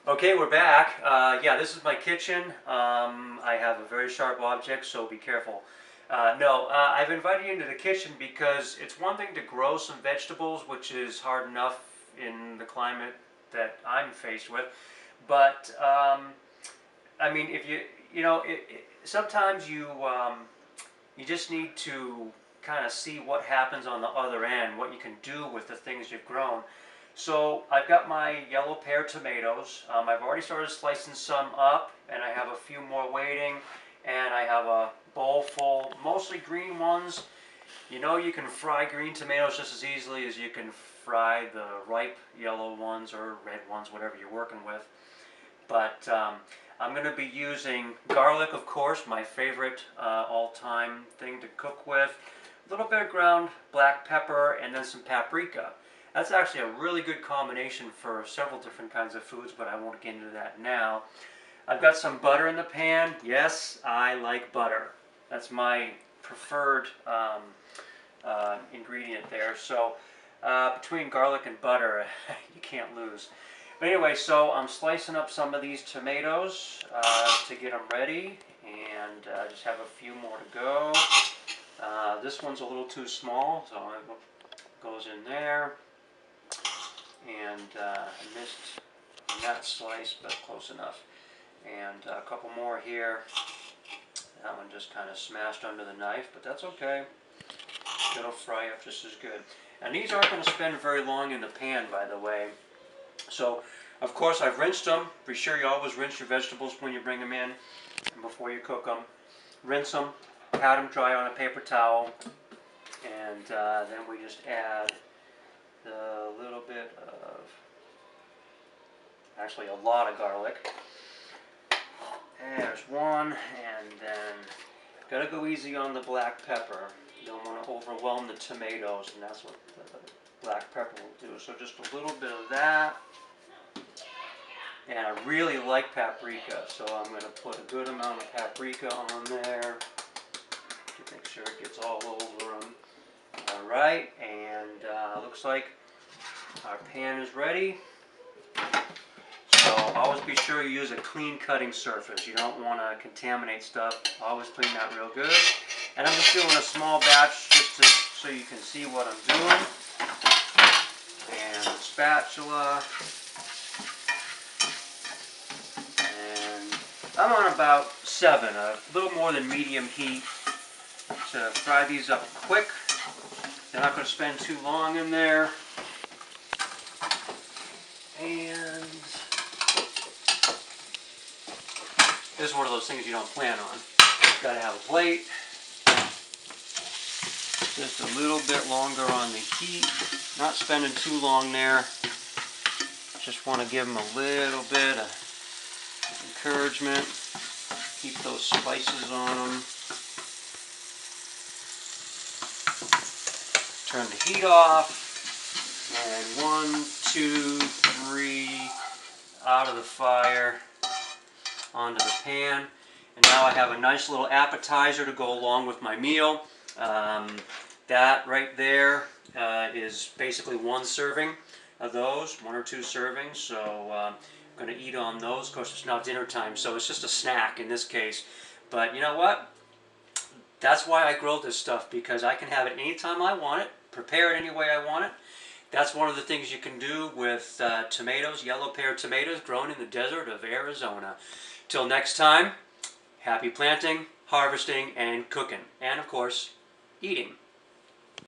Okay, we're back. Yeah, this is my kitchen. I have a very sharp object, so be careful. I've invited you into the kitchen because it's one thing to grow some vegetables, which is hard enough in the climate that I'm faced with. But I mean, if sometimes you just need to kind of see what happens on the other end, what you can do with the things you've grown. So I've got my yellow pear tomatoes. I've already started slicing some up, and I have a few more waiting, and I have a bowl full, mostly green ones. You know, you can fry green tomatoes just as easily as you can fry the ripe yellow ones or red ones, whatever you're working with. But I'm going to be using garlic, of course, my favorite all-time thing to cook with. A little bit of ground black pepper, and then some paprika. That's actually a really good combination for several different kinds of foods, but I won't get into that now. I've got some butter in the pan. Yes, I like butter. That's my preferred ingredient there. So between garlic and butter, you can't lose. But anyway, so I'm slicing up some of these tomatoes to get them ready, and just have a few more to go. This one's a little too small, so it goes in there. And I missed that slice, but close enough. And a couple more here. That one just kind of smashed under the knife, but that's okay. It'll fry up just as good. And these aren't going to spend very long in the pan, by the way. So, of course, I've rinsed them. Be sure you always rinse your vegetables when you bring them in and before you cook them. Rinse them, pat them dry on a paper towel, and then we just add a little bit of, actually a lot of garlic. And there's one, and then gotta go easy on the black pepper. You don't want to overwhelm the tomatoes, and that's what the black pepper will do. So just a little bit of that. And I really like paprika, so I'm going to put a good amount of paprika on there to make sure it gets all over them. Alright, and looks like our pan is ready. So always be sure you use a clean cutting surface. You don't want to contaminate stuff. Always clean that real good. And I'm just doing a small batch just so you can see what I'm doing. And a spatula. And I'm on about 7, a little more than medium heat to fry these up quick. They're not going to spend too long in there. And this is one of those things you don't plan on. Got to have a plate. Just a little bit longer on the heat. Not spending too long there. Just want to give them a little bit of encouragement. Keep those spices on them. Turn the heat off. And 1, 2, 3, out of the fire, onto the pan. And now I have a nice little appetizer to go along with my meal. That right there is basically 1 serving of those, 1 or 2 servings. So I'm going to eat on those. Of course, it's now dinner time, so it's just a snack in this case. But you know what? That's why I grow this stuff, because I can have it anytime I want it, prepare it any way I want it. That's one of the things you can do with tomatoes, yellow pear tomatoes grown in the desert of Arizona. Till next time, happy planting, harvesting, and cooking. And of course, eating.